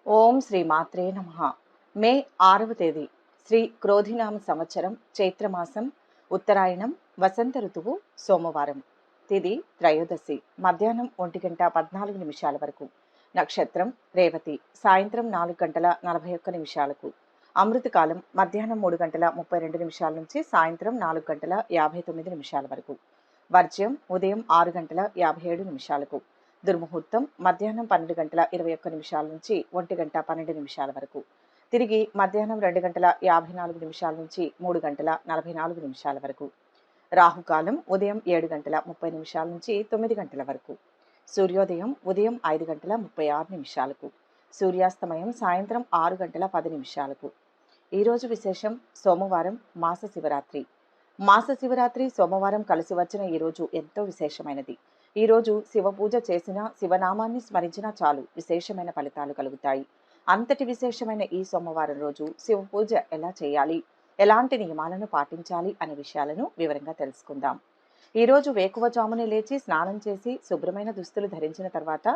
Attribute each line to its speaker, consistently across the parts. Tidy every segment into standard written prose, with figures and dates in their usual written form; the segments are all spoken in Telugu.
Speaker 1: ఓం శ్రీ మాత్రే నమః. మే 6వ తేదీ శ్రీ క్రోధినామ సంవత్సరం చైత్రమాసం ఉత్తరాయణం వసంత ఋతువు సోమవారం. తిథి త్రయోదశి మధ్యాహ్నం 1:14 వరకు. నక్షత్రం రేవతి సాయంత్రం 4:41 అమృతకాలం మధ్యాహ్నం 3:32 నుంచి సాయంత్రం 4:59 వరకు. వర్జ్యం ఉదయం 6:57 దుర్ముహూర్తం మధ్యాహ్నం 12:21 నుంచి 1:12 వరకు. తిరిగి మధ్యాహ్నం 2:54 నుంచి 3:44 వరకు. రాహుకాలం ఉదయం 7:30 నుంచి 9 వరకు. సూర్యోదయం ఉదయం 5:36 సూర్యాస్తమయం సాయంత్రం 6:10. ఈరోజు విశేషం సోమవారం మాస శివరాత్రి. మాస శివరాత్రి సోమవారం కలిసి వచ్చిన ఈరోజు ఎంతో విశేషమైనది. ఈరోజు శివ పూజ చేసినా శివనామాన్ని స్మరించినా చాలు విశేషమైన ఫలితాలు కలుగుతాయి. అంతటి విశేషమైన ఈ సోమవారం రోజు శివ పూజ ఎలా చేయాలి, ఎలాంటి నియమాలను పాటించాలి అనే విషయాలను వివరంగా తెలుసుకుందాం. ఈరోజు వేకువజామునే లేచి స్నానం చేసి శుభ్రమైన దుస్తులు ధరించిన తర్వాత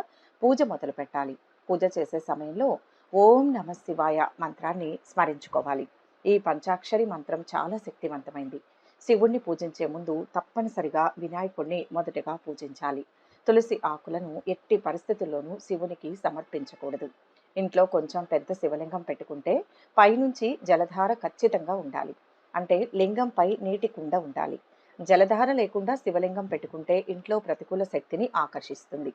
Speaker 1: పూజ మొదలు పెట్టాలి. పూజ చేసే సమయంలో ఓం నమ శివాయ మంత్రాన్ని స్మరించుకోవాలి. ఈ పంచాక్షరి మంత్రం చాలా శక్తివంతమైంది. శివుణ్ణి పూజించే ముందు తప్పనిసరిగా వినాయకుడిని మొదటగా పూజించాలి. తులసి ఆకులను ఎట్టి పరిస్థితుల్లోనూ శివునికి సమర్పించకూడదు. ఇంట్లో కొంచెం పెద్ద శివలింగం పెట్టుకుంటే పైనుంచి జలధార ఖచ్చితంగా ఉండాలి. అంటే లింగంపై నీటి కుండ ఉండాలి. జలధార లేకుండా శివలింగం పెట్టుకుంటే ఇంట్లో ప్రతికూల శక్తిని ఆకర్షిస్తుంది.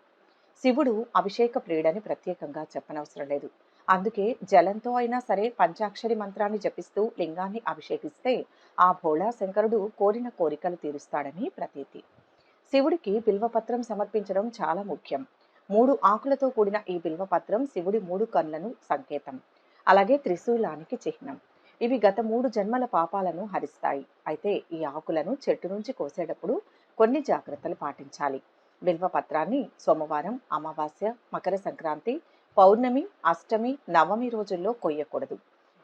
Speaker 1: శివుడు అభిషేక ప్రియుడని ప్రత్యేకంగా చెప్పనవసరం లేదు. అందుకే జలంతో అయినా సరే పంచాక్షరి మంత్రాన్ని జపిస్తూ లింగాన్ని అభిషేకిస్తే ఆ భోళా శంకరుడు కోరిన కోరికలు తీరుస్తాడని ప్రతీతి. శివుడికి బిల్వపత్రం సమర్పించడం చాలా ముఖ్యం. 3 ఆకులతో కూడిన ఈ బిల్వపత్రం శివుడి 3 కన్నులను సంకేతం. అలాగే త్రిశూలానికి చిహ్నం. ఇవి గత 3 జన్మల పాపాలను హరిస్తాయి. అయితే ఈ ఆకులను చెట్టు నుంచి కోసేటప్పుడు కొన్ని జాగ్రత్తలు పాటించాలి. బిల్వపత్రాన్ని సోమవారం, అమావాస్య, మకర సంక్రాంతి, పౌర్ణమి, అష్టమి, నవమి రోజుల్లో కొయ్యకూడదు.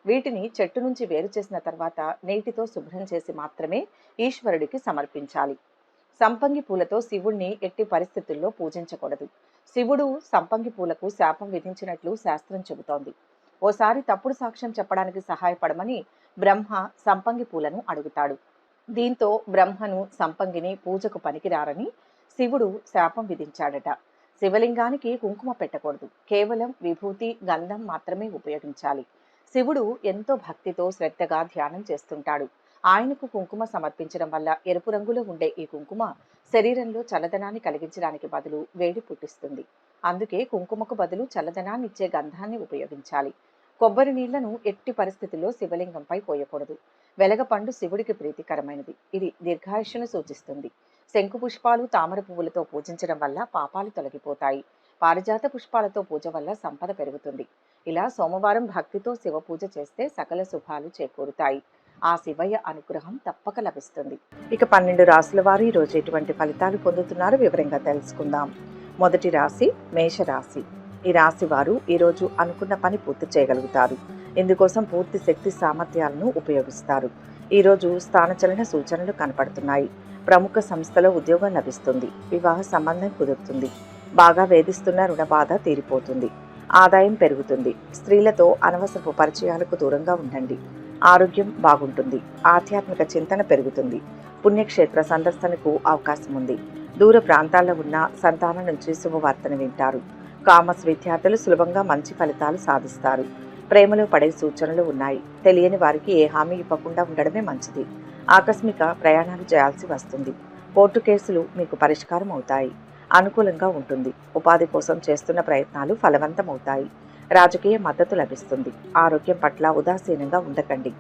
Speaker 1: వీటిని చెట్టు నుంచి వేరు చేసిన తర్వాత నీటితో శుభ్రం చేసి మాత్రమే ఈశ్వరుడికి సమర్పించాలి. సంపంగి పూలతో శివుణ్ణి ఎట్టి పరిస్థితుల్లో పూజించకూడదు. శివుడు సంపంగి పూలకు శాపం విధించినట్లు శాస్త్రం చెబుతోంది. ఓసారి తప్పుడు సాక్ష్యం చెప్పడానికి సహాయపడమని బ్రహ్మ సంపంగి పూలను అడుగుతాడు. దీంతో బ్రహ్మను సంపంగిని పూజకు పనికిరారని శివుడు శాపం విధించాడట. శివలింగానికి కుంకుమ పెట్టకూడదు. కేవలం విభూతి, గంధం మాత్రమే ఉపయోగించాలి. శివుడు ఎంతో భక్తితో శ్రద్ధగా ధ్యానం చేస్తుంటాడు. ఆయనకు కుంకుమ సమర్పించడం వల్ల ఎరుపు రంగులో ఉండే ఈ కుంకుమ శరీరంలో చల్లదనాన్ని కలిగించడానికి బదులు వేడి పుట్టిస్తుంది. అందుకే కుంకుమకు బదులు చల్లదనాన్ని ఇచ్చే గంధాన్ని ఉపయోగించాలి. కొబ్బరి నీళ్లను ఎట్టి పరిస్థితుల్లో శివలింగంపై పోయకూడదు. వెలగపండు శివుడికి ప్రీతికరమైనది. ఇది దీర్ఘాయుష్ను సూచిస్తుంది. శంకు పుష్పాలు, తామర పువ్వులతో పూజించడం వల్ల పాపాలు తొలగిపోతాయి. పారిజాత పుష్పాలతో పూజ వల్ల సంపద పెరుగుతుంది. ఇలా సోమవారం భక్తితో శివ పూజ చేస్తే సకల శుభాలు చేకూరుతాయి. ఆ శివయ్య అనుగ్రహం తప్పక లభిస్తుంది. ఇక 12 రాశుల వారు ఈ రోజు ఎటువంటి ఫలితాలు పొందుతున్నారో వివరంగా తెలుసుకుందాం. మొదటి రాశి మేషరాశి. ఈ రాశి వారు ఈరోజు అనుకున్న పని పూర్తి చేయగలుగుతారు. ఇందుకోసం పూర్తి శక్తి సామర్థ్యాలను ఉపయోగిస్తారు. ఈరోజు స్థానచలన సూచనలు కనపడుతున్నాయి. ప్రముఖ సంస్థలో ఉద్యోగం లభిస్తుంది. వివాహ సంబంధం కుదురుతుంది. బాగా వేధిస్తున్న రుణ బాధ తీరిపోతుంది. ఆదాయం పెరుగుతుంది. స్త్రీలతో అనవసరపు పరిచయాలకు దూరంగా ఉండండి. ఆరోగ్యం బాగుంటుంది. ఆధ్యాత్మిక చింతన పెరుగుతుంది. పుణ్యక్షేత్ర సందర్శనకు అవకాశం ఉంది. దూర ప్రాంతాల్లో ఉన్న సంతానం నుంచి శుభవార్తను వింటారు. కామర్స్ విద్యార్థులు సులభంగా మంచి ఫలితాలు సాధిస్తారు. ప్రేమలో పడే సూచనలు ఉన్నాయి. తెలియని వారికి ఏ హామీ ఇవ్వకుండా ఉండడమే మంచిది. ఆకస్మిక ప్రయాణాలు చేయాల్సి వస్తుంది. కోర్టు కేసులు మీకు పరిష్కారం అవుతాయి. అనుకూలంగా ఉంటుంది. ఉపాధి కోసం చేస్తున్న ప్రయత్నాలు ఫలవంతమవుతాయి. రాజకీయ మద్దతు లభిస్తుంది. ఆరోగ్యం పట్ల ఉదాసీనంగా ఉండకండి.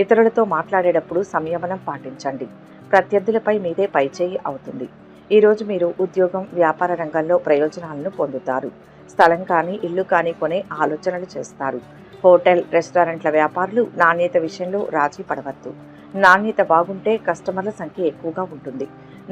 Speaker 1: ఇతరులతో మాట్లాడేటప్పుడు సంయమనం పాటించండి. ప్రత్యర్థులపై మీదే పైచేయి అవుతుంది. ఈరోజు మీరు ఉద్యోగం, వ్యాపార రంగంలో ప్రయోజనాలను పొందుతారు. స్థలం కానీ ఇల్లు కానీ కొనే ఆలోచనలు చేస్తారు. హోటల్, రెస్టారెంట్ల వ్యాపారులు నాణ్యత విషయంలో రాజీ పడవద్దు. నాణ్యత బాగుంటే కస్టమర్ల సంఖ్య ఎక్కువగా ఉంటుంది.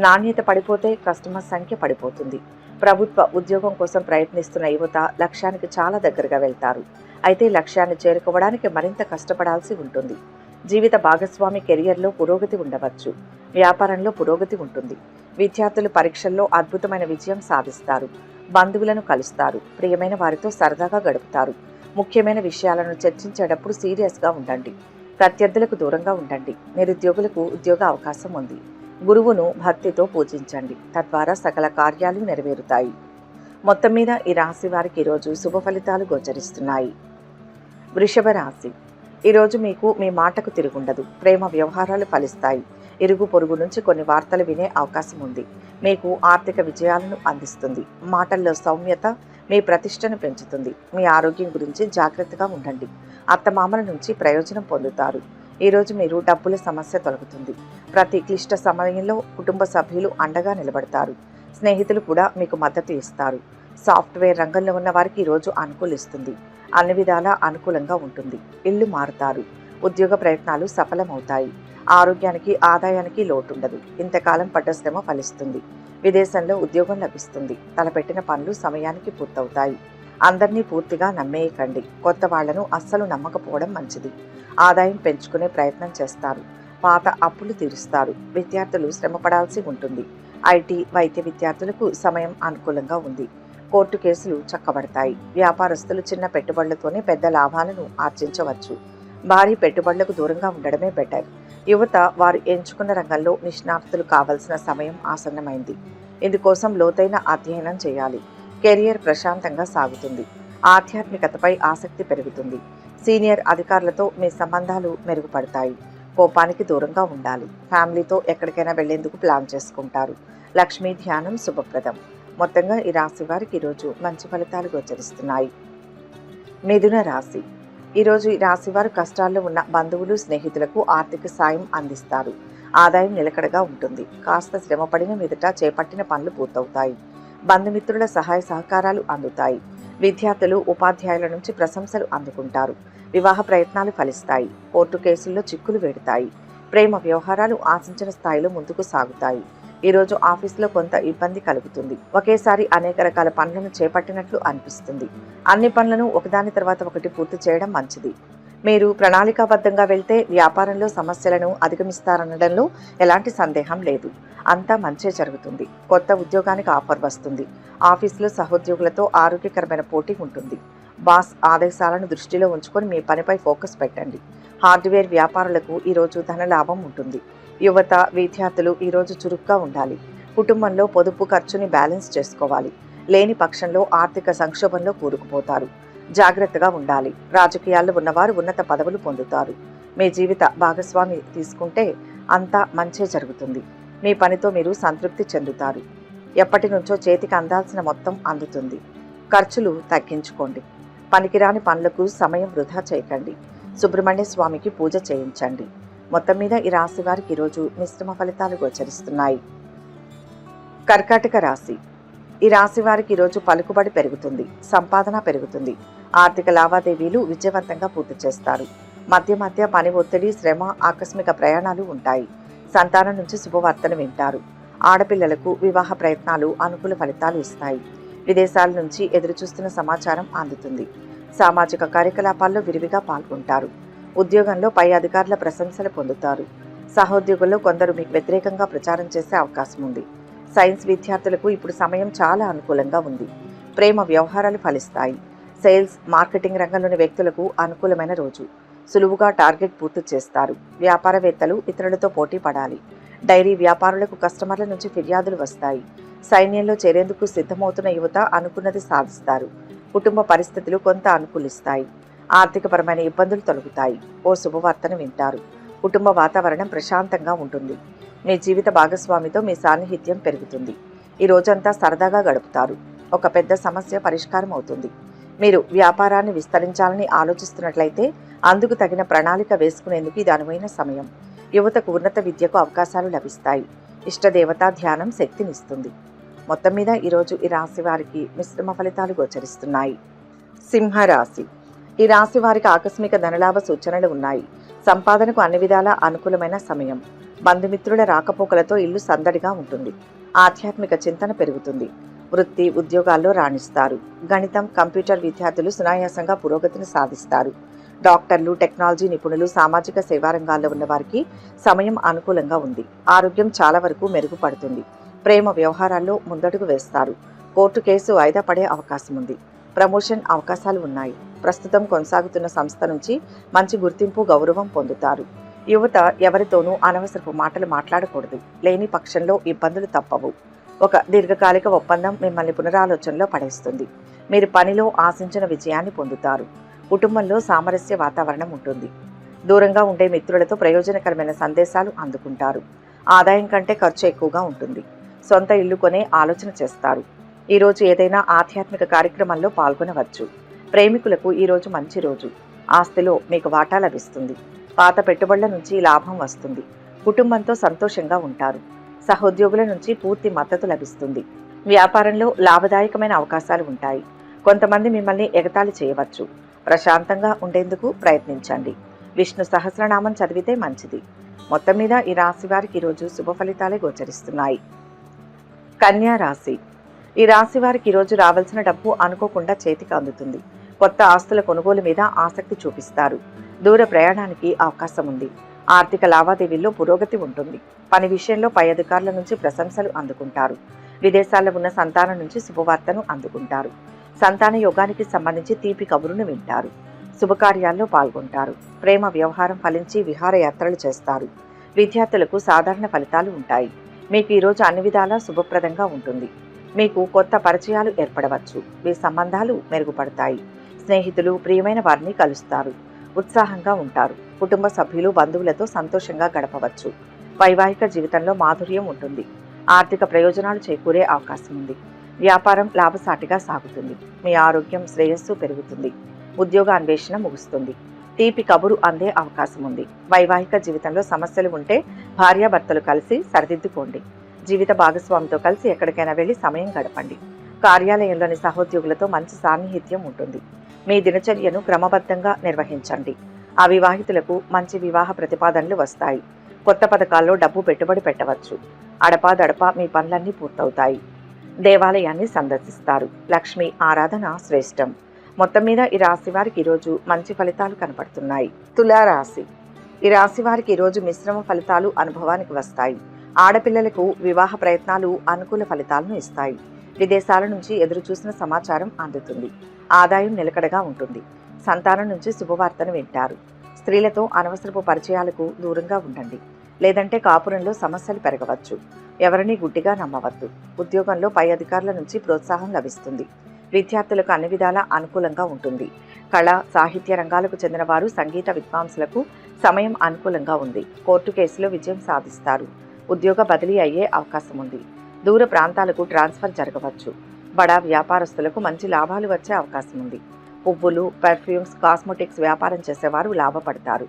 Speaker 1: నాణ్యత పడిపోతే కస్టమర్ సంఖ్య పడిపోతుంది. ప్రభుత్వ ఉద్యోగం కోసం ప్రయత్నిస్తున్న యువత లక్ష్యానికి చాలా దగ్గరగా వెళ్తారు. అయితే లక్ష్యాన్ని చేరుకోవడానికి మరింత కష్టపడాల్సి ఉంటుంది. జీవిత భాగస్వామి కెరియర్లో పురోగతి ఉండవచ్చు. వ్యాపారంలో పురోగతి ఉంటుంది. విద్యార్థులు పరీక్షల్లో అద్భుతమైన విజయం సాధిస్తారు. బంధువులను కలుస్తారు. ప్రియమైన వారితో సరదాగా గడుపుతారు. ముఖ్యమైన విషయాలను చర్చించేటప్పుడు సీరియస్గా ఉండండి. ప్రత్యర్థులకు దూరంగా ఉండండి. నిరుద్యోగులకు ఉద్యోగ అవకాశం ఉంది. గురువును భక్తితో పూజించండి, తద్వారా సకల కార్యాలు నెరవేరుతాయి. మొత్తం మీద ఈ రాశి వారికి ఈరోజు శుభ ఫలితాలు గోచరిస్తున్నాయి. వృషభ రాశి. ఈరోజు మీకు మీ మాటకు తిరుగుండదు. ప్రేమ వ్యవహారాలు ఫలిస్తాయి. ఇరుగు పొరుగు నుంచి కొన్ని వార్తలు వినే అవకాశం ఉంది. మీకు ఆర్థిక విజయాలను అందిస్తుంది. మాటల్లో సౌమ్యత మీ ప్రతిష్టను పెంచుతుంది. మీ ఆరోగ్యం గురించి జాగ్రత్తగా ఉండండి. అత్తమామల నుంచి ప్రయోజనం పొందుతారు. ఈరోజు మీరు డబ్బుల సమస్య తొలగుతుంది. ప్రతి క్లిష్ట సమయంలో కుటుంబ సభ్యులు అండగా నిలబడతారు. స్నేహితులు కూడా మీకు మద్దతు ఇస్తారు. సాఫ్ట్వేర్ రంగంలో ఉన్న వారికి ఈరోజు అనుకూలిస్తుంది. అన్ని విధాలా అనుకూలంగా ఉంటుంది. ఇల్లు మారుతారు. ఉద్యోగ ప్రయత్నాలు సఫలమవుతాయి. ఆరోగ్యానికి ఆదాయానికి లోటుండదు. ఇంతకాలం పడ్డ శ్రమ ఫలిస్తుంది. విదేశంలో ఉద్యోగం లభిస్తుంది. తలపెట్టిన పనులు సమయానికి పూర్తవుతాయి. అందరినీ పూర్తిగా నమ్మేయకండి. కొత్త వాళ్లను అస్సలు నమ్మకపోవడం మంచిది. ఆదాయం పెంచుకునే ప్రయత్నం చేస్తారు. పాత అప్పులు తీరుస్తారు. విద్యార్థులు శ్రమ పడాల్సి ఉంటుంది. ఐటీ, వైద్య విద్యార్థులకు సమయం అనుకూలంగా ఉంది. కోర్టు కేసులు చక్కబడతాయి. వ్యాపారస్తులు చిన్న పెట్టుబడులతోనే పెద్ద లాభాలను ఆర్జించవచ్చు. భారీ పెట్టుబడులకు దూరంగా ఉండడమే బెటర్. యువత వారు ఎంచుకున్న రంగంలో నిష్ణాతులు కావాల్సిన సమయం ఆసన్నమైంది. ఇందుకోసం లోతైన అధ్యయనం చేయాలి. కెరియర్ ప్రశాంతంగా సాగుతుంది. ఆధ్యాత్మికతపై ఆసక్తి పెరుగుతుంది. సీనియర్ అధికారులతో మీ సంబంధాలు మెరుగుపడతాయి. కోపానికి దూరంగా ఉండాలి. ఫ్యామిలీతో ఎక్కడికైనా వెళ్లేందుకు ప్లాన్ చేసుకుంటారు. లక్ష్మీ ధ్యానం శుభప్రదం. మొత్తంగా ఈ రాశి వారికి ఈరోజు మంచి ఫలితాలు గోచరిస్తున్నాయి. మిథున రాశి. ఈరోజు ఈ రాశి వారు కష్టాల్లో ఉన్న బంధువులు, స్నేహితులకు ఆర్థిక సాయం అందిస్తారు. ఆదాయం నిలకడగా ఉంటుంది. కాస్త శ్రమపడిన మీదట చేపట్టిన పనులు పూర్తవుతాయి. బంధుమిత్రుల సహాయ సహకారాలు అందుతాయి. విద్యార్థులు ఉపాధ్యాయుల నుంచి ప్రశంసలు అందుకుంటారు. వివాహ ప్రయత్నాలు ఫలిస్తాయి. కోర్టు కేసుల్లో చిక్కులు వేడుతాయి. ప్రేమ వ్యవహారాలు ఆశించిన స్థాయిలో ముందుకు సాగుతాయి. ఈరోజు ఆఫీసులో కొంత ఇబ్బంది కలుగుతుంది. ఒకేసారి అనేక రకాల పనులను చేపట్టినట్లు అనిపిస్తుంది. అన్ని పనులను ఒకదాని తర్వాత ఒకటి పూర్తి చేయడం మంచిది. మీరు ప్రణాళికాబద్ధంగా వెళ్తే వ్యాపారంలో సమస్యలను అధిగమిస్తారనడంలో ఎలాంటి సందేహం లేదు. అంతా మంచే జరుగుతుంది. కొత్త ఉద్యోగానికి ఆఫర్ వస్తుంది. ఆఫీసులో సహోద్యోగులతో ఆరోగ్యకరమైన పోటీ ఉంటుంది. బాస్ ఆదేశాలను దృష్టిలో ఉంచుకొని మీ పనిపై ఫోకస్ పెట్టండి. హార్డ్వేర్ వ్యాపారులకు ఈరోజు ధనలాభం ఉంటుంది. యువత, విద్యార్థులు ఈరోజు చురుగ్గా ఉండాలి. కుటుంబంలో పొదుపు ఖర్చుని బ్యాలెన్స్ చేసుకోవాలి. లేని పక్షంలో ఆర్థిక సంక్షోభంలో కూరుకుపోతారు. జాగ్రత్తగా ఉండాలి. రాజకీయాల్లో ఉన్నవారు ఉన్నత పదవులు పొందుతారు. మీ జీవిత భాగస్వామి తీసుకుంటే అంతా మంచే జరుగుతుంది. మీ పనితో మీరు సంతృప్తి చెందుతారు. ఎప్పటి నుంచో చేతికి అందాల్సిన మొత్తం అందుతుంది. ఖర్చులు తగ్గించుకోండి. పనికిరాని పనులకు సమయం వృధా చేయకండి. సుబ్రహ్మణ్య స్వామికి పూజ చేయించండి. మొత్తం మీద ఈ రాశి వారికి ఈరోజు మిశ్రమ ఫలితాలు గోచరిస్తున్నాయి. కర్కాటక రాశి. ఈ రాశి వారికి ఈరోజు పలుకుబడి పెరుగుతుంది. సంపాదన పెరుగుతుంది. ఆర్థిక లావాదేవీలు విజయవంతంగా పూర్తి చేస్తారు. మధ్య మధ్య పని ఒత్తిడి, శ్రమ, ఆకస్మిక ప్రయాణాలు ఉంటాయి. సంతానం నుంచి శుభవార్తను వింటారు. ఆడపిల్లలకు వివాహ ప్రయత్నాలు అనుకూల ఫలితాలు ఇస్తాయి. విదేశాల నుంచి ఎదురుచూస్తున్న సమాచారం అందుతుంది. సామాజిక కార్యకలాపాల్లో విరివిగా పాల్గొంటారు. ఉద్యోగంలో పై అధికారుల ప్రశంసలు పొందుతారు. సహోద్యోగుల్లో కొందరు మీకు వ్యతిరేకంగా ప్రచారం చేసే అవకాశం ఉంది. సైన్స్ విద్యార్థులకు ఇప్పుడు సమయం చాలా అనుకూలంగా ఉంది. ప్రేమ వ్యవహారాలు ఫలిస్తాయి. సేల్స్, మార్కెటింగ్ రంగంలోని వ్యక్తులకు అనుకూలమైన రోజు. సులువుగా టార్గెట్ పూర్తి చేస్తారు. వ్యాపారవేత్తలు ఇతరులతో పోటీ పడాలి. డైరీ వ్యాపారులకు కస్టమర్ల నుంచి ఫిర్యాదులు వస్తాయి. సైన్యంలో చేరేందుకు సిద్ధమవుతున్న యువత అనుకున్నది సాధిస్తారు. కుటుంబ పరిస్థితులు కొంత అనుకూలిస్తాయి. ఆర్థికపరమైన ఇబ్బందులు తొలగుతాయి. ఓ శుభవార్తను వింటారు. కుటుంబ వాతావరణం ప్రశాంతంగా ఉంటుంది. మీ జీవిత భాగస్వామితో మీ సాన్నిహిత్యం పెరుగుతుంది. ఈ రోజంతా సరదాగా గడుపుతారు. ఒక పెద్ద సమస్య పరిష్కారం అవుతుంది. మీరు వ్యాపారాన్ని విస్తరించాలని ఆలోచిస్తున్నట్లయితే అందుకు తగిన ప్రణాళిక వేసుకునేందుకు ఇది అనువైన సమయం. యువతకు ఉన్నత విద్యకు అవకాశాలు లభిస్తాయి. ఇష్టదేవతా ధ్యానం శక్తినిస్తుంది. మొత్తం మీద ఈరోజు ఈ రాశి వారికి మిశ్రమ ఫలితాలు గోచరిస్తున్నాయి. సింహరాశి. ఈ రాశి వారికి ఆకస్మిక ధనలాభ సూచనలు ఉన్నాయి. సంపాదనకు అన్ని విధాలా అనుకూలమైన సమయం. బంధుమిత్రుల రాకపోకలతో ఇల్లు సందడిగా ఉంటుంది. ఆధ్యాత్మిక చింతన పెరుగుతుంది. వృత్తి, ఉద్యోగాల్లో రాణిస్తారు. గణితం, కంప్యూటర్ విద్యార్థులు సునాయాసంగా పురోగతిని సాధిస్తారు. డాక్టర్లు, టెక్నాలజీ నిపుణులు, సామాజిక సేవా రంగాల్లో ఉన్న వారికి సమయం అనుకూలంగా ఉంది. ఆరోగ్యం చాలా వరకు మెరుగుపడుతుంది. ప్రేమ వ్యవహారాల్లో ముందడుగు వేస్తారు. కోర్టు కేసు వాయిదా పడే అవకాశం ఉంది. ప్రమోషన్ అవకాశాలు ఉన్నాయి. ప్రస్తుతం కొనసాగుతున్న సంస్థ నుంచి మంచి గుర్తింపు, గౌరవం పొందుతారు. యువత ఎవరితోనూ అనవసరపు మాటలు మాట్లాడకూడదు. లేని పక్షంలో ఇబ్బందులు తప్పవు. ఒక దీర్ఘకాలిక ఒప్పందం మిమ్మల్ని పునరాలోచనలో పడేస్తుంది. మీరు పనిలో ఆశించిన విజయాన్ని పొందుతారు. కుటుంబంలో సామరస్య వాతావరణం ఉంటుంది. దూరంగా ఉండే మిత్రులతో ప్రయోజనకరమైన సందేశాలు అందుకుంటారు. ఆదాయం కంటే ఖర్చు ఎక్కువగా ఉంటుంది. సొంత ఇల్లు కొనే ఆలోచన చేస్తారు. ఈరోజు ఏదైనా ఆధ్యాత్మిక కార్యక్రమంలో పాల్గొనవచ్చు. ప్రేమికులకు ఈరోజు మంచి రోజు. ఆస్తిలో మీకు వాటా లభిస్తుంది. పాత పెట్టుబడుల నుంచి లాభం వస్తుంది. కుటుంబంతో సంతోషంగా ఉంటారు. సహోద్యోగుల నుంచి పూర్తి మద్దతు లభిస్తుంది. వ్యాపారంలో లాభదాయకమైన అవకాశాలు ఉంటాయి. కొంతమంది మిమ్మల్ని ఎగతాళి చేయవచ్చు. ప్రశాంతంగా ఉండేందుకు ప్రయత్నించండి. విష్ణు సహస్రనామం చదివితే మంచిది. మొత్తం మీద ఈ రాశి వారికి ఈరోజు శుభ ఫలితాలే గోచరిస్తున్నాయి. కన్యా రాశి. ఈ రాశి వారికి ఈరోజు రావాల్సిన డబ్బు అనుకోకుండా చేతికి అందుతుంది. కొత్త ఆస్తుల కొనుగోలు మీద ఆసక్తి చూపిస్తారు. దూర ప్రయాణానికి అవకాశం ఉంది. ఆర్థిక లావాదేవీల్లో పురోగతి ఉంటుంది. పని విషయంలో పై అధికారుల నుంచి ప్రశంసలు అందుకుంటారు. విదేశాల్లో ఉన్న సంతానం నుంచి శుభవార్తను అందుకుంటారు. సంతాన యోగానికి సంబంధించి తీపి కబురును వింటారు. శుభకార్యాల్లో పాల్గొంటారు. ప్రేమ వ్యవహారం ఫలించి విహారయాత్రలు చేస్తారు. విద్యార్థులకు సాధారణ ఫలితాలు ఉంటాయి. మీకు ఈరోజు అన్ని విధాలా శుభప్రదంగా ఉంటుంది. మీకు కొత్త పరిచయాలు ఏర్పడవచ్చు. మీ సంబంధాలు మెరుగుపడతాయి. స్నేహితులు ప్రియమైన వారిని కలుస్తారు. ఉత్సాహంగా ఉంటారు. కుటుంబ సభ్యులు బంధువులతో సంతోషంగా గడపవచ్చు. వైవాహిక జీవితంలో మాధుర్యం ఉంటుంది. ఆర్థిక ప్రయోజనాలు చేకూరే అవకాశం ఉంది. వ్యాపారం లాభసాటిగా సాగుతుంది. మీ ఆరోగ్యం, శ్రేయస్సు పెరుగుతుంది. ఉద్యోగ అన్వేషణ ముగుస్తుంది. తీపి కబురు అందే అవకాశం ఉంది. వైవాహిక జీవితంలో సమస్యలు ఉంటే భార్యాభర్తలు కలిసి సరిదిద్దుకోండి. జీవిత భాగస్వామితో కలిసి ఎక్కడికైనా వెళ్లి సమయం గడపండి. కార్యాలయంలోని సహోద్యోగులతో మంచి సాన్నిహిత్యం ఉంటుంది. మీ దినచర్యను క్రమబద్ధంగా నిర్వహించండి. అవివాహితులకు మంచి వివాహ ప్రతిపాదనలు వస్తాయి. కొత్త పథకాల్లో డబ్బు పెట్టుబడి పెట్టవచ్చు. అడపాదడపా మీ పనులన్నీ పూర్తవుతాయి. దేవాలయాన్ని సందర్శిస్తారు. లక్ష్మి ఆరాధన శ్రేష్టం. మొత్తం మీద ఈ రాశి వారికి ఈరోజు మంచి ఫలితాలు కనపడుతున్నాయి. తులారాశి. ఈ రాశి వారికి ఈరోజు మిశ్రమ ఫలితాలు అనుభవానికి వస్తాయి. ఆడపిల్లలకు వివాహ ప్రయత్నాలు అనుకూల ఫలితాలను ఇస్తాయి. విదేశాల నుంచి ఎదురు చూసిన సమాచారం అందుతుంది. ఆదాయం నిలకడగా ఉంటుంది. సంతానం నుంచి శుభవార్తను వింటారు. స్త్రీలతో అనవసరపు పరిచయాలకు దూరంగా ఉండండి. లేదంటే కాపురంలో సమస్యలు పెరగవచ్చు. ఎవరిని గుడ్డిగా నమ్మవద్దు. ఉద్యోగంలో పై అధికారుల నుంచి ప్రోత్సాహం లభిస్తుంది. విద్యార్థులకు అన్ని విధాలా అనుకూలంగా ఉంటుంది. కళ, సాహిత్య రంగాలకు చెందిన వారు, సంగీత విద్వాంసులకు సమయం అనుకూలంగా ఉంది. కోర్టు కేసులో విజయం సాధిస్తారు. ఉద్యోగ బదిలీ అయ్యే అవకాశం ఉంది. దూర ప్రాంతాలకు ట్రాన్స్ఫర్ జరగవచ్చు. బడా వ్యాపారస్తులకు మంచి లాభాలు వచ్చే అవకాశం ఉంది. పువ్వులు, పెర్ఫ్యూమ్స్, కాస్మెటిక్స్ వ్యాపారం చేసేవారు లాభపడతారు.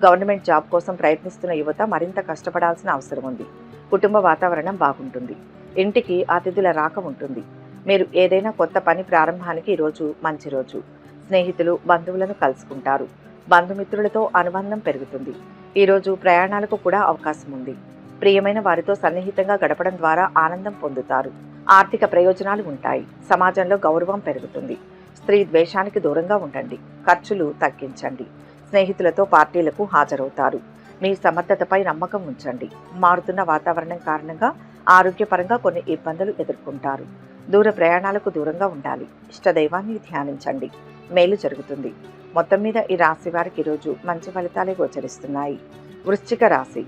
Speaker 1: గవర్నమెంట్ జాబ్ కోసం ప్రయత్నిస్తున్న యువత మరింత కష్టపడాల్సిన అవసరం ఉంది. కుటుంబ వాతావరణం బాగుంటుంది. ఇంటికి అతిథుల రాక ఉంటుంది. మీరు ఏదైనా కొత్త పని ప్రారంభానికి ఈరోజు మంచి రోజు. స్నేహితులు, బంధువులను కలుసుకుంటారు. బంధుమిత్రులతో అనుబంధం పెరుగుతుంది. ఈరోజు ప్రయాణాలకు కూడా అవకాశం ఉంది. ప్రియమైన వారితో సన్నిహితంగా గడపడం ద్వారా ఆనందం పొందుతారు. ఆర్థిక ప్రయోజనాలు ఉంటాయి. సమాజంలో గౌరవం పెరుగుతుంది. స్త్రీ ద్వేషానికి దూరంగా ఉండండి. ఖర్చులు తగ్గించండి. స్నేహితులతో పార్టీలకు హాజరవుతారు. మీ సమర్థతపై నమ్మకం ఉంచండి. మారుతున్న వాతావరణం కారణంగా ఆరోగ్యపరంగా కొన్ని ఇబ్బందులు ఎదుర్కొంటారు. దూర ప్రయాణాలకు దూరంగా ఉండాలి. ఇష్టదైవాన్ని ధ్యానించండి. మేలు జరుగుతుంది. మొత్తం మీద ఈ రాశి వారికి ఈరోజు మంచి ఫలితాలే గోచరిస్తున్నాయి. వృశ్చిక రాశి.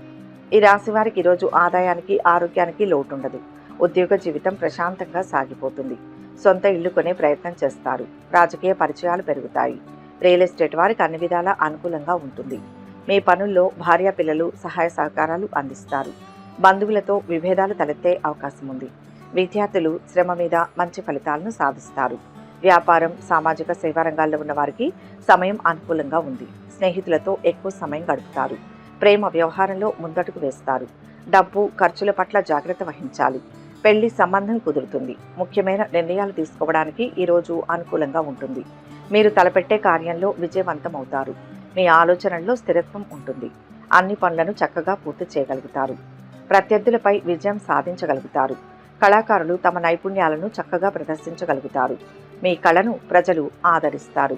Speaker 1: ఈ రాశి వారికి ఈరోజు ఆదాయానికి, ఆరోగ్యానికి లోటుండదు. ఉద్యోగ జీవితం ప్రశాంతంగా సాగిపోతుంది. సొంత ఇల్లు కొనే ప్రయత్నం చేస్తారు. రాజకీయ పరిచయాలు పెరుగుతాయి. రియల్ ఎస్టేట్ వారికి అన్ని విధాలా అనుకూలంగా ఉంటుంది. మీ పనుల్లో భార్య పిల్లలు సహాయ సహకారాలు అందిస్తారు. బంధువులతో విభేదాలు తలెత్తే అవకాశం ఉంది. విద్యార్థులు శ్రమ మీద మంచి ఫలితాలను సాధిస్తారు. వ్యాపారం, సామాజిక సేవా రంగాల్లో ఉన్న వారికి సమయం అనుకూలంగా ఉంది. స్నేహితులతో ఎక్కువ సమయం గడుపుతారు. ప్రేమ వ్యవహారంలో ముందడుగు వేస్తారు. డబ్బు, ఖర్చుల పట్ల జాగ్రత్త వహించాలి. పెళ్లి సంబంధం కుదురుతుంది. ముఖ్యమైన నిర్ణయాలు తీసుకోవడానికి ఈరోజు అనుకూలంగా ఉంటుంది. మీరు తలపెట్టే కార్యంలో విజయవంతమవుతారు. మీ ఆలోచనల్లో స్థిరత్వం ఉంటుంది. అన్ని పనులను చక్కగా పూర్తి చేయగలుగుతారు. ప్రత్యర్థులపై విజయం సాధించగలుగుతారు. కళాకారులు తమ నైపుణ్యాలను చక్కగా ప్రదర్శించగలుగుతారు. మీ కళను ప్రజలు ఆదరిస్తారు.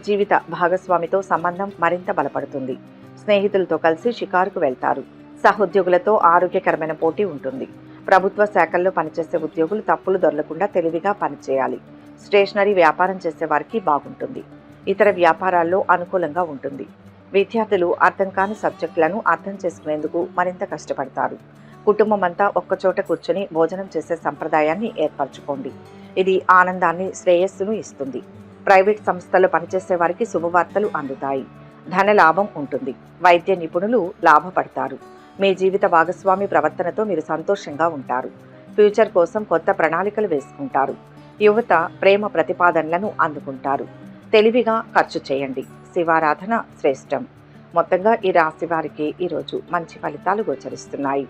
Speaker 1: జీవిత భాగస్వామితో సంబంధం మరింత బలపడుతుంది. స్నేహితులతో కలిసి షికారుకు వెళ్తారు. సహోద్యోగులతో ఆరోగ్యకరమైన పోటీ ఉంటుంది. ప్రభుత్వ శాఖల్లో పనిచేసే ఉద్యోగులు తప్పులు దొరలకుండా తెలివిగా పనిచేయాలి. స్టేషనరీ వ్యాపారం చేసే వారికి బాగుంటుంది. ఇతర వ్యాపారాల్లో అనుకూలంగా ఉంటుంది. విద్యార్థులు అర్థం కాని సబ్జెక్టులను అర్థం చేసుకునేందుకు మరింత కష్టపడతారు. కుటుంబం అంతా ఒక్కచోట కూర్చొని భోజనం చేసే సంప్రదాయాన్ని ఏర్పరచుకోండి. ఇది ఆనందాన్ని, శ్రేయస్సును ఇస్తుంది. ప్రైవేట్ సంస్థల్లో పనిచేసే వారికి శుభవార్తలు అందుతాయి. ధన లాభం ఉంటుంది. వైద్య నిపుణులు లాభపడతారు. మీ జీవిత భాగస్వామి ప్రవర్తనతో మీరు సంతోషంగా ఉంటారు. ఫ్యూచర్ కోసం కొత్త ప్రణాళికలు వేసుకుంటారు. యువత ప్రేమ ప్రతిపాదనలను అందుకుంటారు. తెలివిగా ఖర్చు చేయండి. శివారాధన శ్రేష్టం. మొత్తంగా ఈ రాశి వారికి ఈరోజు మంచి ఫలితాలు గోచరిస్తున్నాయి.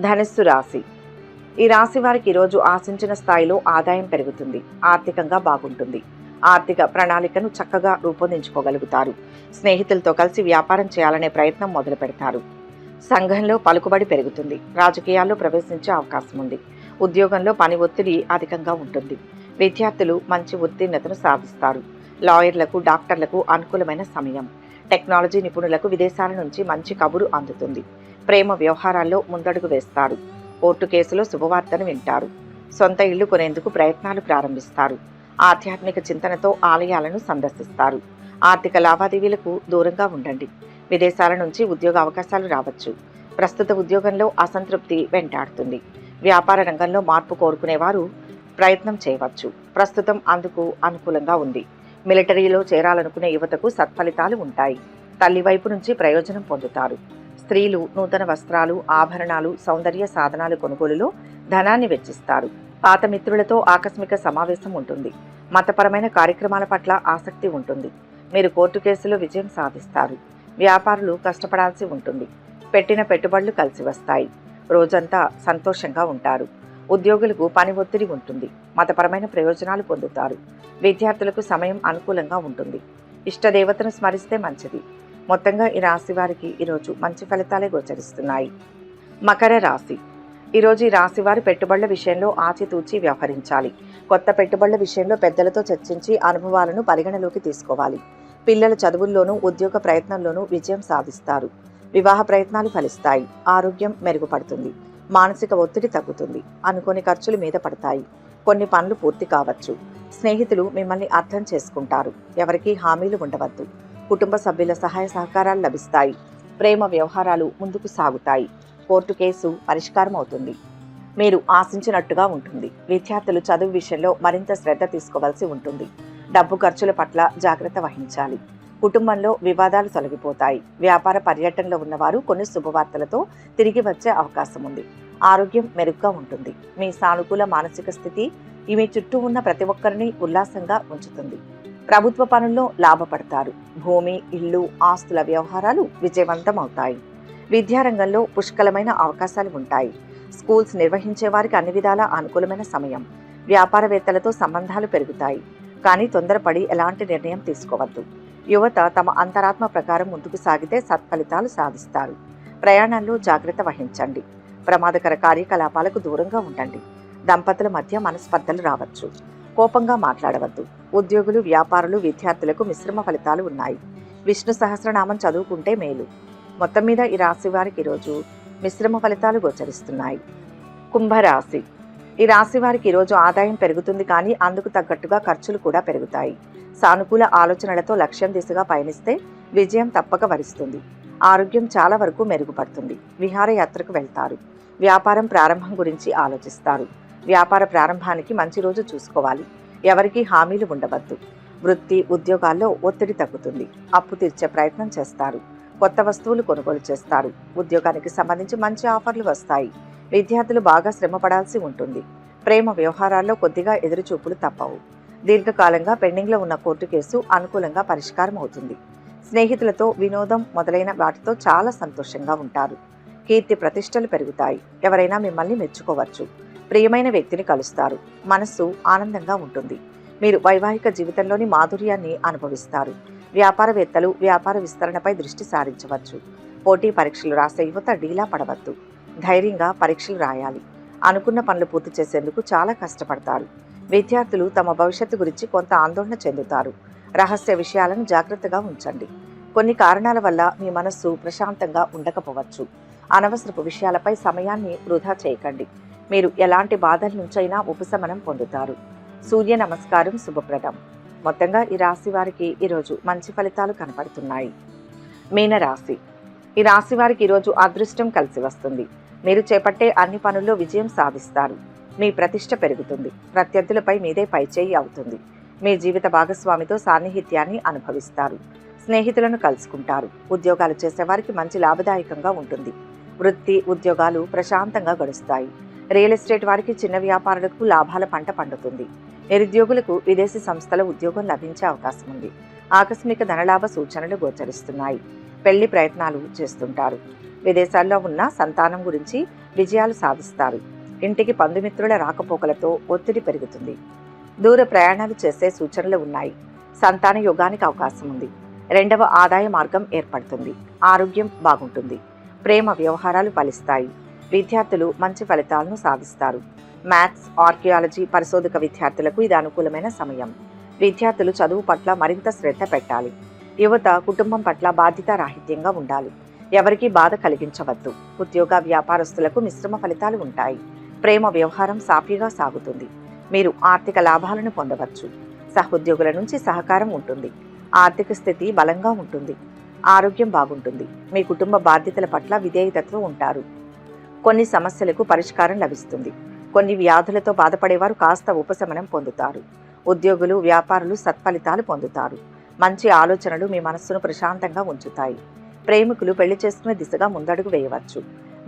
Speaker 1: ధనుస్సు రాశి. ఈ రాశి వారికి ఈరోజు ఆశించిన స్థాయిలో ఆదాయం పెరుగుతుంది. ఆర్థికంగా బాగుంటుంది. ఆర్థిక ప్రణాళికను చక్కగా రూపొందించుకోగలుగుతారు. స్నేహితులతో కలిసి వ్యాపారం చేయాలనే ప్రయత్నం మొదలు పెడతారు. సంఘంలో పలుకుబడి పెరుగుతుంది. రాజకీయాల్లో ప్రవేశించే అవకాశం ఉంది. ఉద్యోగంలో పని ఒత్తిడి అధికంగా ఉంటుంది. విద్యార్థులు మంచి ఉత్తీర్ణతను సాధిస్తారు. లాయర్లకు, డాక్టర్లకు అనుకూలమైన సమయం. టెక్నాలజీ నిపుణులకు విదేశాల నుంచి మంచి కబురు అందుతుంది. ప్రేమ వ్యవహారాల్లో ముందడుగు వేస్తారు. కోర్టు కేసులో శుభవార్తను వింటారు. సొంత ఇల్లు కొనేందుకు ప్రయత్నాలు ప్రారంభిస్తారు. ఆధ్యాత్మిక చింతనతో ఆలయాలను సందర్శిస్తారు. ఆర్థిక లావాదేవీలకు దూరంగా ఉండండి. విదేశాల నుంచి ఉద్యోగ అవకాశాలు రావచ్చు. ప్రస్తుత ఉద్యోగంలో అసంతృప్తి వెంటాడుతుంది. వ్యాపార రంగంలో మార్పు కోరుకునేవారు ప్రయత్నం చేయవచ్చు. ప్రస్తుతం అందుకు అనుకూలంగా ఉంది. మిలిటరీలో చేరాలనుకునే యువతకు సత్ఫలితాలు ఉంటాయి. తల్లి వైపు నుంచి ప్రయోజనం పొందుతారు. స్త్రీలు నూతన వస్త్రాలు, ఆభరణాలు, సౌందర్య సాధనాలు కొనుగోలులో ధనాన్ని వెచ్చిస్తారు. పాత మిత్రులతో ఆకస్మిక సమావేశం ఉంటుంది. మతపరమైన కార్యక్రమాల పట్ల ఆసక్తి ఉంటుంది. మీరు కోర్టు కేసులో విజయం సాధిస్తారు. వ్యాపారులు కష్టపడాల్సి ఉంటుంది. పెట్టిన పెట్టుబడులు కలిసి వస్తాయి. రోజంతా సంతోషంగా ఉంటారు. ఉద్యోగులకు పని ఒత్తిడి ఉంటుంది. మతపరమైన ప్రయోజనాలు పొందుతారు. విద్యార్థులకు సమయం అనుకూలంగా ఉంటుంది. ఇష్టదేవతను స్మరిస్తే మంచిది. మొత్తంగా ఈ రాశి వారికి ఈరోజు మంచి ఫలితాలే గోచరిస్తున్నాయి. మకర రాశి. ఈరోజు ఈ రాశి వారు పెట్టుబడుల విషయంలో ఆచితూచి వ్యవహరించాలి. కొత్త పెట్టుబడుల విషయంలో పెద్దలతో చర్చించి అనుభవాలను పరిగణలోకి తీసుకోవాలి. పిల్లల చదువుల్లోనూ ఉద్యోగ ప్రయత్నంలోనూ విజయం సాధిస్తారు. వివాహ ప్రయత్నాలు ఫలిస్తాయి. ఆరోగ్యం మెరుగుపడుతుంది. మానసిక ఒత్తిడి తగ్గుతుంది. అనుకోని ఖర్చులు మీద పడతాయి. కొన్ని పనులు పూర్తి కావచ్చు. స్నేహితులు మిమ్మల్ని అర్థం చేసుకుంటారు. ఎవరికీ హామీలు ఉండవద్దు. కుటుంబ సభ్యుల సహాయ సహకారాలు లభిస్తాయి. ప్రేమ వ్యవహారాలు ముందుకు సాగుతాయి. కోర్టు కేసు పరిష్కారం అవుతుంది. మీరు ఆశించినట్టుగా ఉంటుంది. విద్యార్థులు చదువు విషయంలో మరింత శ్రద్ధ తీసుకోవాల్సి ఉంటుంది. డబ్బు ఖర్చుల పట్ల జాగ్రత్త వహించాలి. కుటుంబంలో వివాదాలు తొలగిపోతాయి. వ్యాపార పర్యటనలో ఉన్నవారు కొన్ని శుభవార్తలతో తిరిగి వచ్చే అవకాశం ఉంది. ఆరోగ్యం మెరుగ్గా ఉంటుంది. మీ సానుకూల మానసిక స్థితి మీ చుట్టూ ఉన్న ప్రతి ఒక్కరిని ఉల్లాసంగా ఉంచుతుంది. ప్రభుత్వ పనుల్లో లాభపడతారు. భూమి, ఇల్లు, ఆస్తుల వ్యవహారాలు విజయవంతం అవుతాయి. విద్యారంగంలో పుష్కలమైన అవకాశాలు ఉంటాయి. స్కూల్స్ నిర్వహించే వారికి అన్ని విధాలా అనుకూలమైన సమయం. వ్యాపారవేత్తలతో సంబంధాలు పెరుగుతాయి. కానీ తొందరపడి ఎలాంటి నిర్ణయం తీసుకోవద్దు. యువత తమ అంతరాత్మ ప్రకారం ముందుకు సాగితే సత్ఫలితాలు సాధిస్తారు. ప్రయాణాల్లో జాగ్రత్త వహించండి. ప్రమాదకర కార్యకలాపాలకు దూరంగా ఉండండి. దంపతుల మధ్య మనస్పర్ధలు రావచ్చు. కోపంగా మాట్లాడవద్దు. ఉద్యోగులు, వ్యాపారులు, విద్యార్థులకు మిశ్రమ ఫలితాలు ఉన్నాయి. విష్ణు సహస్రనామం చదువుకుంటే మేలు. మొత్తం మీద ఈ రాశి వారికి ఈరోజు మిశ్రమ ఫలితాలు గోచరిస్తున్నాయి. కుంభరాశి. ఈ రాశి వారికి ఈరోజు ఆదాయం పెరుగుతుంది, కానీ అందుకు తగ్గట్టుగా ఖర్చులు కూడా పెరుగుతాయి. సానుకూల ఆలోచనలతో లక్ష్యం దిశగా పయనిస్తే విజయం తప్పక వరిస్తుంది. ఆరోగ్యం చాలా వరకు మెరుగుపడుతుంది. విహారయాత్రకు వెళ్తారు. వ్యాపారం ప్రారంభం గురించి ఆలోచిస్తారు. వ్యాపార ప్రారంభానికి మంచి రోజు చూసుకోవాలి. ఎవరికీ హామీలు ఉండవద్దు. వృత్తి, ఉద్యోగాల్లో ఒత్తిడి తగ్గుతుంది. అప్పు తీర్చే ప్రయత్నం చేస్తారు. కొత్త వస్తువులు కొనుగోలు చేస్తారు. ఉద్యోగానికి సంబంధించి మంచి ఆఫర్లు వస్తాయి. విద్యార్థులు బాగా శ్రమ పడాల్సి ఉంటుంది. ప్రేమ వ్యవహారాల్లో కొద్దిగా ఎదురుచూపులు తప్పవు. దీర్ఘకాలంగా పెండింగ్లో ఉన్న కోర్టు కేసు అనుకూలంగా పరిష్కారం అవుతుంది. స్నేహితులతో వినోదం మొదలైన వాటితో చాలా సంతోషంగా ఉంటారు. కీర్తి ప్రతిష్టలు పెరుగుతాయి. ఎవరైనా మిమ్మల్ని మెచ్చుకోవచ్చు. ప్రియమైన వ్యక్తిని కలుస్తారు. మనస్సు ఆనందంగా ఉంటుంది. మీరు వైవాహిక జీవితంలోని మాధుర్యాన్ని అనుభవిస్తారు. వ్యాపారవేత్తలు వ్యాపార విస్తరణపై దృష్టి సారించవచ్చు. పోటీ పరీక్షలు రాసే యువత డీలా పడవద్దు. ధైర్యంగా పరీక్షలు రాయాలి. అనుకున్న పనులు పూర్తి చేసేందుకు చాలా కష్టపడతారు. విద్యార్థులు తమ భవిష్యత్తు గురించి కొంత ఆందోళన చెందుతారు. రహస్య విషయాలను జాగ్రత్తగా ఉంచండి. కొన్ని కారణాల వల్ల మీ మనస్సు ప్రశాంతంగా ఉండకపోవచ్చు. అనవసరపు విషయాలపై సమయాన్ని వృధా చేయకండి. మీరు ఎలాంటి బాధల నుంచైనా ఉపశమనం పొందుతారు. సూర్య నమస్కారం శుభప్రదం. మొత్తంగా ఈ రాశి వారికి ఈరోజు మంచి ఫలితాలు కనపడుతున్నాయి. మీనరాశి. ఈ రాశి వారికి ఈరోజు అదృష్టం కలిసి వస్తుంది. మీరు చేపట్టే అన్ని పనుల్లో విజయం సాధిస్తారు. మీ ప్రతిష్ట పెరుగుతుంది. ప్రత్యర్థులపై మీదే పైచేయి అవుతుంది. మీ జీవిత భాగస్వామితో సాన్నిహిత్యాన్ని అనుభవిస్తారు. స్నేహితులను కలుసుకుంటారు. ఉద్యోగాలు చేసేవారికి మంచి లాభదాయకంగా ఉంటుంది. వృత్తి ఉద్యోగాలు ప్రశాంతంగా గడుస్తాయి. రియల్ ఎస్టేట్ వారికి చిన్న వ్యాపారులకు లాభాల పంట పండుతుంది. నిరుద్యోగులకు విదేశీ సంస్థల ఉద్యోగం లభించే అవకాశం ఉంది. ఆకస్మిక ధనలాభ సూచనలు గోచరిస్తున్నాయి. పెళ్లి ప్రయత్నాలు చేస్తుంటారు. విదేశాల్లో ఉన్న సంతానం గురించి విజయాలు సాధిస్తారు. ఇంటికి బంధుమిత్రుల రాకపోకలతో ఒత్తిడి పెరుగుతుంది. దూర ప్రయాణాలు చేసే సూచనలు ఉన్నాయి. సంతాన యోగానికి అవకాశం ఉంది. రెండవ ఆదాయ మార్గం ఏర్పడుతుంది. ఆరోగ్యం బాగుంటుంది. ప్రేమ వ్యవహారాలు ఫలిస్తాయి. విద్యార్థులు మంచి ఫలితాలను సాధిస్తారు. మ్యాథ్స్, ఆర్కియాలజీ పరిశోధక విద్యార్థులకు ఇది అనుకూలమైన సమయం. విద్యార్థులు చదువు పట్ల మరింత శ్రద్ధ పెట్టాలి. యువత కుటుంబం పట్ల బాధ్యతారాహిత్యంగా ఉండాలి. ఎవరికీ బాధ కలిగించవద్దు. ఉద్యోగ వ్యాపారస్తులకు మిశ్రమ ఫలితాలు ఉంటాయి. ప్రేమ వ్యవహారం సాఫీగా సాగుతుంది. మీరు ఆర్థిక లాభాలను పొందవచ్చు. సహోద్యోగుల నుంచి సహకారం ఉంటుంది. ఆర్థిక స్థితి బలంగా ఉంటుంది. ఆరోగ్యం బాగుంటుంది. మీ కుటుంబ బాధ్యతల పట్ల విధేయతతో ఉంటారు. కొన్ని సమస్యలకు పరిష్కారం లభిస్తుంది. కొన్ని వ్యాధులతో బాధపడేవారు కాస్త ఉపశమనం పొందుతారు. ఉద్యోగులు వ్యాపారులు సత్ఫలితాలు పొందుతారు. మంచి ఆలోచనలు మీ మనస్సును ప్రశాంతంగా ఉంచుతాయి. ప్రేమికులు పెళ్లి చేసుకునే దిశగా ముందడుగు వేయవచ్చు.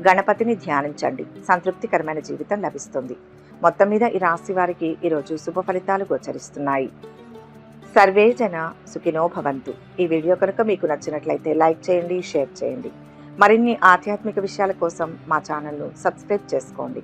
Speaker 1: గణపతిని ధ్యానించండి. సంతృప్తికరమైన జీవితం లభిస్తుంది. మొత్తం మీద ఈ రాశి వారికి ఈరోజు శుభ ఫలితాలు గోచరిస్తున్నాయి. సర్వే జన సుఖినో భవంతు. ఈ వీడియో కనుక మీకు నచ్చినట్లయితే లైక్ చేయండి, షేర్ చేయండి. మరిన్ని ఆధ్యాత్మిక విషయాల కోసం మా ఛానల్ను సబ్స్క్రైబ్ చేసుకోండి.